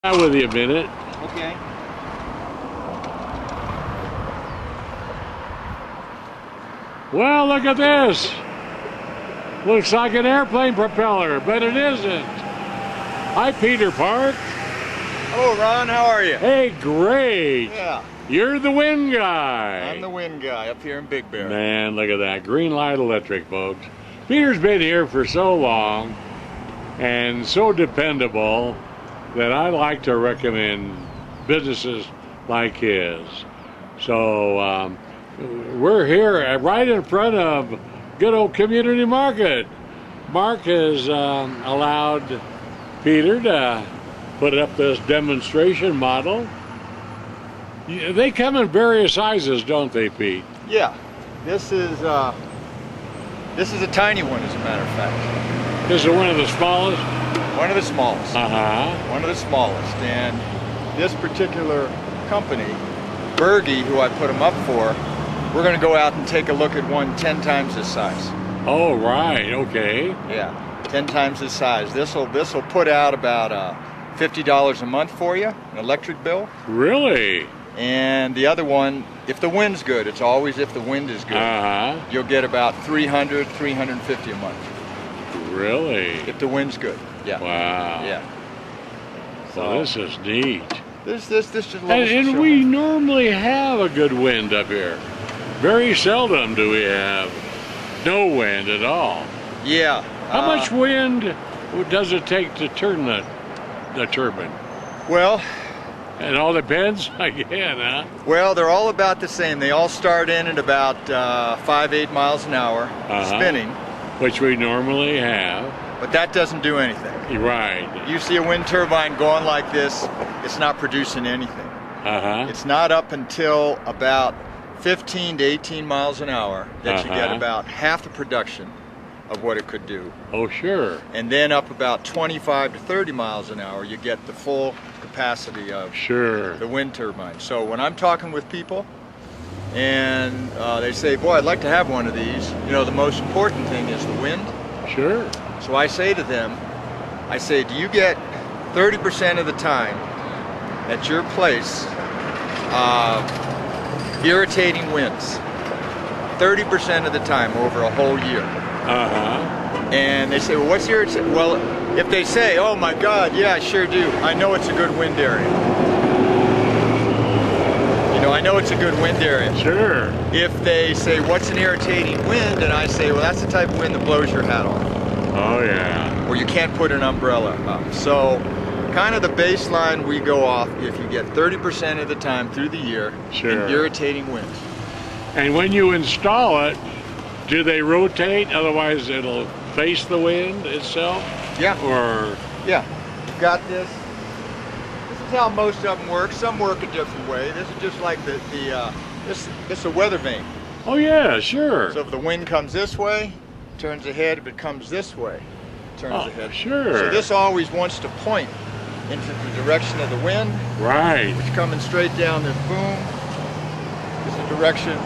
Out with you a minute. Okay. Well, look at this. Looks like an airplane propeller, but it isn't. Hi, Peter Park. Hello, Ron. How are you? Hey, great. Yeah. You're the wind guy. I'm the wind guy up here in Big Bear. Man, look at that. Green Light Electric, folks. Peter's been here for so long and so dependable that I like to recommend businesses like his. So we're here right in front of good old Community Market. Mark has allowed Peter to put up this demonstration model. They come in various sizes, don't they, Pete? Yeah. This is a tiny one, as a matter of fact. This is one of the smallest? One of the smallest. Uh-huh. One of the smallest. And this particular company, Berge, who I put them up for, we're going to go out and take a look at one 10 times this size. Oh, right. Okay. Yeah, 10 times this size. This'll put out about $50 a month for you, an electric bill. Really? And the other one, if the wind's good, it's always if the wind is good, Uh-huh. you'll get about $300, $350 a month. Really? If the wind's good, yeah. Wow. Yeah. Well, this is neat. This just And we normally have a good wind up here. Very seldom do we have no wind at all. Yeah. How much wind does it take to turn the turbine? Well, It all depends again, huh? well, they're all about the same. They all start in at about 5-8 miles an hour, spinning. Which we normally have. But that doesn't do anything. Right. You see a wind turbine going like this, it's not producing anything. Uh-huh. It's not up until about 15 to 18 miles an hour that you get Uh-huh. about half the production of what it could do. Oh, sure. And then up about 25 to 30 miles an hour, you get the full capacity of Sure. the wind turbine. So when I'm talking with people and they say, boy, I'd like to have one of these, you know, the most important thing is the wind. Sure. So I say to them, I say, do you get 30% of the time at your place irritating winds? 30% of the time over a whole year. Uh-huh. And they say, well, what's irritating? Well, if they say, oh my God, yeah, I sure do. I know it's a good wind area. You know, I know it's a good wind area. Sure. If they say, what's an irritating wind? And I say, well, that's the type of wind that blows your hat off. Oh, yeah. Or you can't put an umbrella up. So kind of the baseline we go off, if you get 30% of the time through the year Sure. in irritating winds. And when you install it, do they rotate? Otherwise, it'll face the wind itself? Yeah. Or, Yeah. You've got this. This is how most of them work. Some work a different way. This is just like this is a weather vane. oh, yeah, sure. So if the wind comes this way, turns ahead. If it comes this way, turns Oh, ahead. sure. So this always wants to point into the direction of the wind, Right. which coming straight down this boom is the direction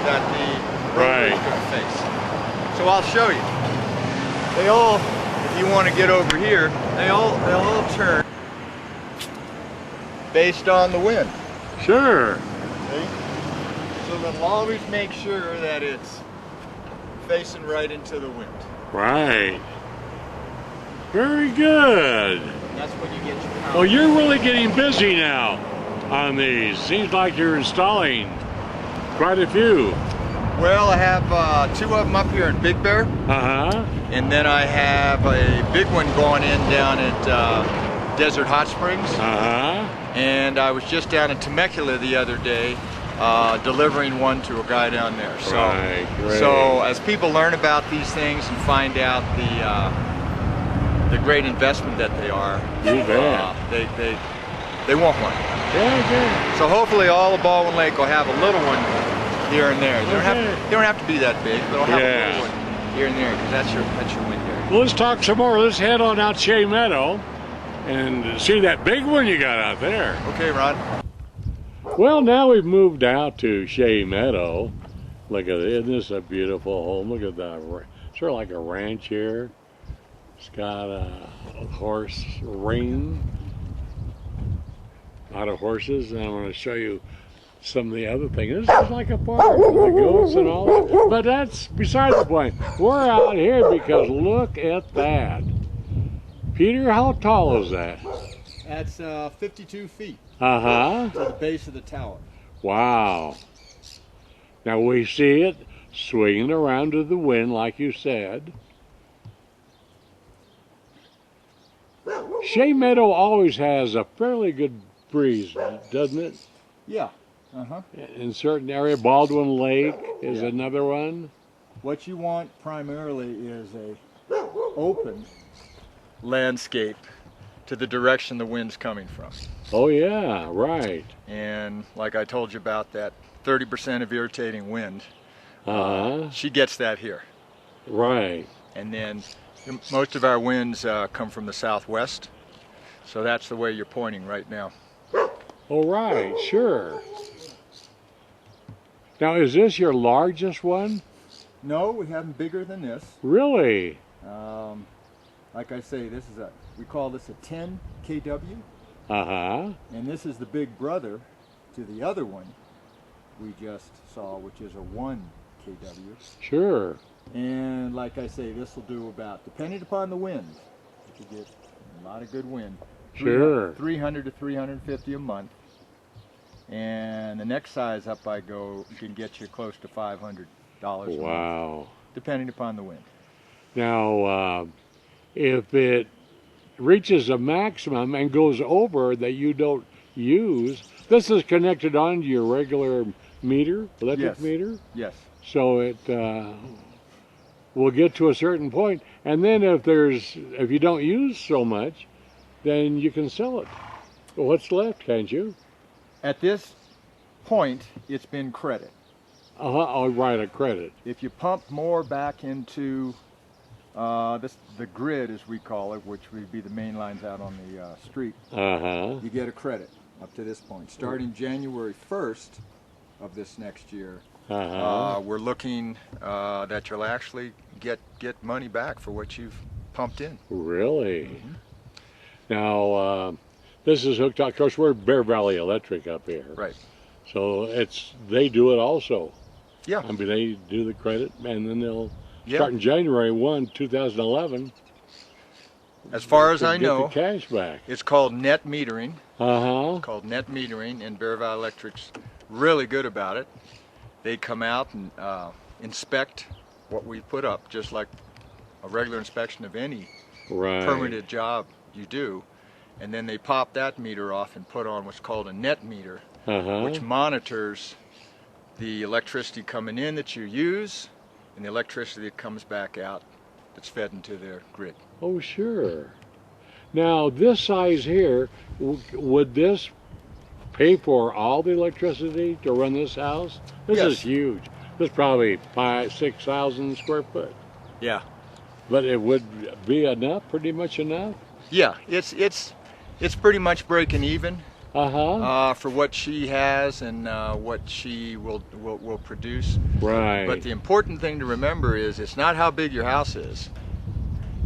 that the rotor Right. is going to face. So I'll show you. They all, if you want to get over here, they'll all turn based on the wind. Sure. See? So they'll always make sure that it's facing right into the wind. Right. Very good. That's when you get your power. Well, you're really getting busy now on these. Seems like you're installing quite a few. Well, I have 2 of them up here in Big Bear, Uh-huh. and then I have a big one going in down at Desert Hot Springs. Uh-huh. And I was just down in Temecula the other day delivering one to a guy down there. So, Right, great. so as people learn about these things and find out the great investment that they are, You bet. they want one. Yeah, yeah. So hopefully all of Baldwin Lake will have a little one here and there. They don't have to be that big, but they'll have a little one here and there because that's your wind area. Well, let's talk some more. Let's head on out Shea Meadow and see that big one you got out there. Okay, Ron. Well, now we've moved out to Shea Meadow. Look at it. Isn't this a beautiful home? Look at that. Sort of like a ranch here. It's got a horse ring a lot of horses, and I'm going to show you some of the other things. This is like a park with the goats and all that. But that's beside the point. We're out here because look at that. Peter, how tall is that? That's 52 feet Uh-huh. to the base of the tower. Wow. Now we see it swinging around to the wind, like you said. Shea Meadow always has a fairly good breeze, doesn't it? Yeah. Uh-huh. In certain area, Baldwin Lake is Yeah. another one. What you want primarily is a open landscape to the direction the wind's coming from. Oh yeah, right. And like I told you about that 30% of irritating wind, Uh-huh. she gets that here. Right. And then most of our winds come from the southwest, so that's the way you're pointing right now. Oh right, sure. Now is this your largest one? No, we have them bigger than this. Really? Like I say, this is we call this a 10 kW, Uh-huh. and this is the big brother to the other one we just saw, which is a 1 kW. Sure. And like I say, this will do about, depending upon the wind, if you get a lot of good wind, Sure. 300 to 350 a month. And the next size up I go can get you close to $500 a month, Wow. depending upon the wind. Now, if it reaches a maximum and goes over that you don't use, this is connected onto your regular meter, electric Yes. meter. Yes. So it will get to a certain point, and then if you don't use so much, then you can sell it. What's left, can't you? At this point, it's been credit. Oh, right, a credit. If you pump more back into the grid, as we call it, which would be the main lines out on the street, Uh-huh. you get a credit up to this point. Starting January 1st of this next year, Uh-huh. we're looking that you'll actually get money back for what you've pumped in. Really? Now, this is hooked up. Of course, we're Bear Valley Electric up here. Right. So they do it also. Yeah. I mean, they do the credit, and then they'll, Yeah. starting January 1, 2011, As far as I get the know, cash back. it's called net metering. Uh-huh. Called net metering, and Bear Valley Electric's really good about it. They come out and inspect what we put up, just like a regular inspection of any Right. permitted job you do, and then they pop that meter off and put on what's called a net meter, Uh-huh. which monitors the electricity coming in that you use and the electricity that comes back out that's fed into their grid. Oh, sure. Now, this size here, would this pay for all the electricity to run this house? This Yes. is huge. This is probably 6,000 square foot. Yeah. But it would be enough, pretty much enough? Yeah, it's pretty much breaking even Uh-huh. for what she has and what she will produce. Right. But the important thing to remember is it's not how big your house is,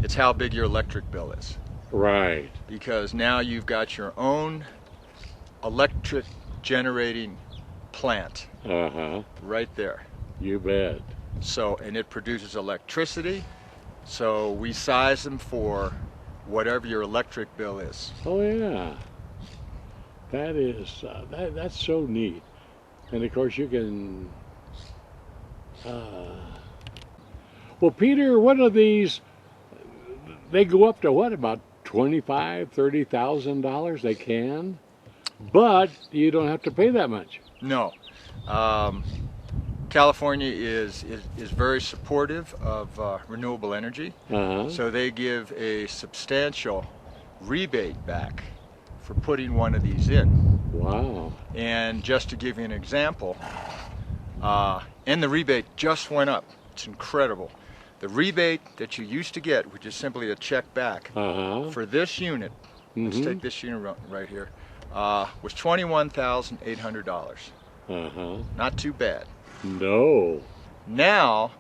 it's how big your electric bill is. Right. Because now you've got your own electric generating plant Uh-huh. right there. You bet. So, and it produces electricity, so we size them for whatever your electric bill is. Oh, yeah. That is, that's so neat. And of course you can, well, Peter, one of these, they go up to what, about $25,000, $30,000 they can, but you don't have to pay that much. No. California is very supportive of renewable energy, Uh-huh. so they give a substantial rebate back for putting one of these in. Wow. And just to give you an example, and the rebate just went up. It's incredible. The rebate that you used to get, which is simply a check back, Uh-huh. for this unit, let's Mhm. take this unit right here, was $21,800. Uh-huh. Not too bad. No. Now,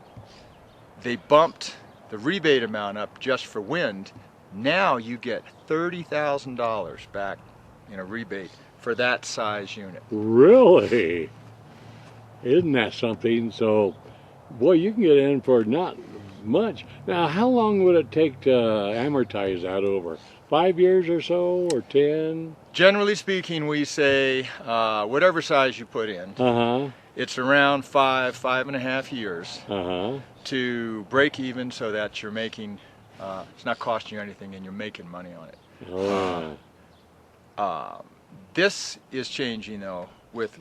they bumped the rebate amount up just for wind. Now you get $30,000 back in a rebate for that size unit. Really? Isn't that something? So, boy, you can get in for not much. Now, how long would it take to amortize that over? 5 years or so, or 10? Generally speaking, we say whatever size you put in, Uh-huh. it's around 5.5 years Uh-huh. to break even, so that you're making, it's not costing you anything and you're making money on it. Oh. This is changing though with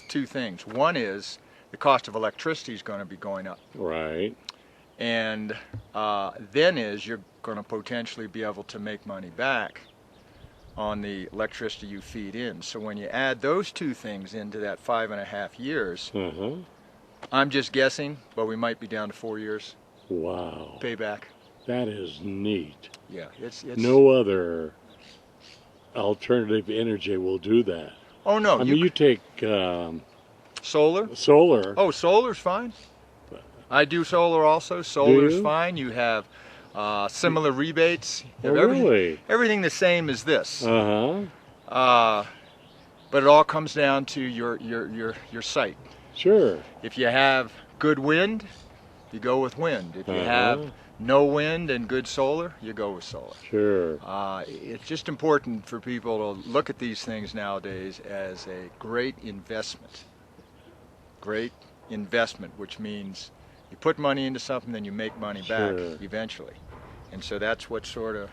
two things. One is the cost of electricity is going to be going up, Right. and then is you're going to potentially be able to make money back on the electricity you feed in. So when you add those two things into that 5.5 years, Uh-huh. I'm just guessing, but we might be down to 4 years Wow. payback. That is neat. Yeah, it's No other alternative energy will do that. Oh no, I mean, you take solar. solar. Oh, solar's fine. I do solar also. Do Solar's you? fine. You have similar rebates. You Oh, have everything, really? everything the same as this. Uh-huh. But it all comes down to your site. Sure. If you have good wind, you go with wind. If you Uh-huh. have no wind and good solar, you go with solar. Sure. It's just important for people to look at these things nowadays as a great investment. Great investment, which means you put money into something, then you make money back Sure. eventually. And so that's what sort of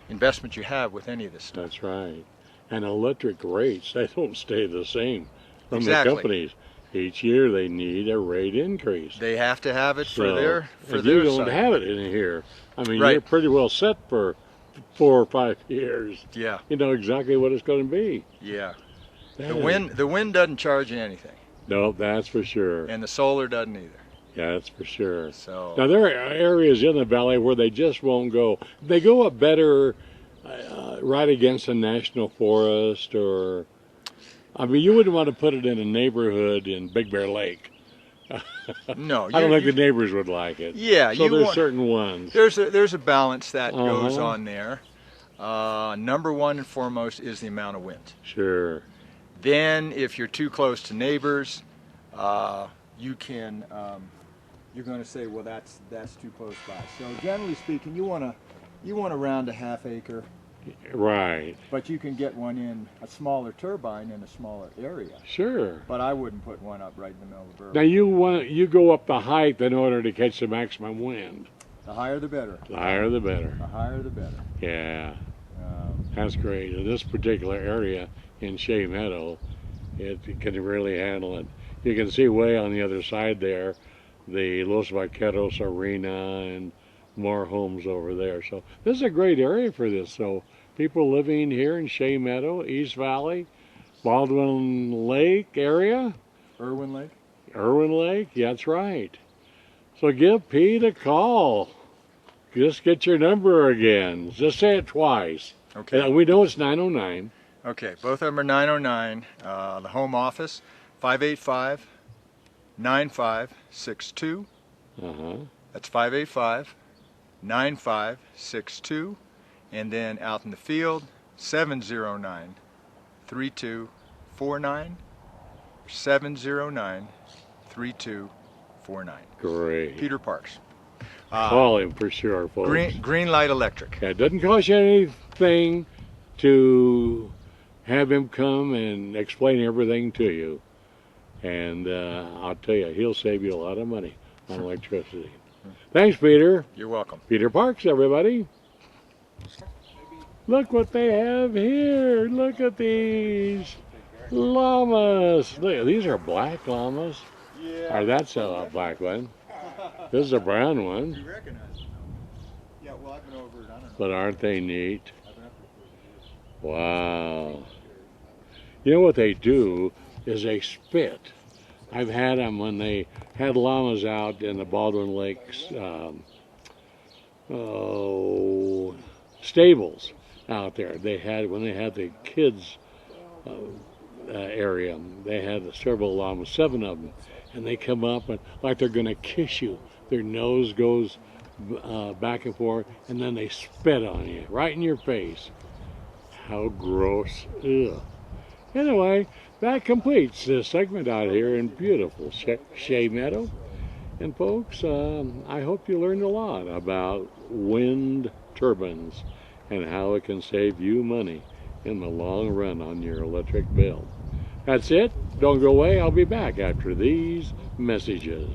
investment you have with any of this stuff. That's right. And electric rates, they don't stay the same from Exactly. the companies. Each year they need a rate increase. They have to have it for So, their and their you don't site. have it in here. I mean, Right. you're pretty well set for 4 or 5 years. Yeah, You know exactly what it's going to be. yeah. That The is- wind doesn't charge you anything, No, that's for sure. and the solar doesn't either. Yeah, that's for sure. So Now, there are areas in the valley where they just won't go. They go up better right against a national forest, or, I mean, you wouldn't want to put it in a neighborhood in Big Bear Lake. no, I don't think you- the neighbors would like it. Yeah, So you there's want- certain ones. There's a balance that goes Uh-huh. on there. Number one and foremost is the amount of wind. Sure. Then, if you're too close to neighbors, you can you're going to say, well, that's too close by. So generally speaking, you want around a ½ acre, Right. but you can get one in a smaller turbine in a smaller area. Sure. But I wouldn't put one up right in the middle of the Now river. you go up the height in order to catch the maximum wind. The higher the better. The higher the better. The higher the better. Yeah, Um, that's great. In this particular area in Shea Meadow, it can really handle it. You can see way on the other side there, the Los Vaqueros Arena and more homes over there. So this is a great area for this. So people living here in Shea Meadow, East Valley, Baldwin Lake area, Irwin Lake. Irwin Lake, yeah, that's right. So give Pete a call. Just get your number again. Just say it twice. Okay. And we know it's 909. Okay, both of them are 909. The home office, 585-9562. Uh-huh. That's 585-9562. And then out in the field, 709-3249. 709-3249. Great. Peter Parks. Call him for sure, folks. Green Light Electric. Yeah, it doesn't cost you anything to have him come and explain everything to you. And I'll tell you, he'll save you a lot of money on electricity. Thanks, Peter. You're welcome. Peter Parks, everybody. Look what they have here. Look at these llamas. Look, these are black llamas. Yeah. Or that's a black one. This is a brown one. You recognize it, though? Yeah, well, I've been over it. I don't know. But aren't they neat? I've been up there for years. Wow. You know what they do is they spit. I've had them when they had llamas out in the Baldwin Lakes stables out there. They had, when they had the kids area, they had several llamas, 7 of them, and they come up and like they're going to kiss you. Their nose goes back and forth, and then they spit on you right in your face. How gross. Ugh. Anyway, that completes this segment out here in beautiful Shea Meadow. And folks, I hope you learned a lot about wind turbines and how it can save you money in the long run on your electric bill. That's it. Don't go away. I'll be back after these messages.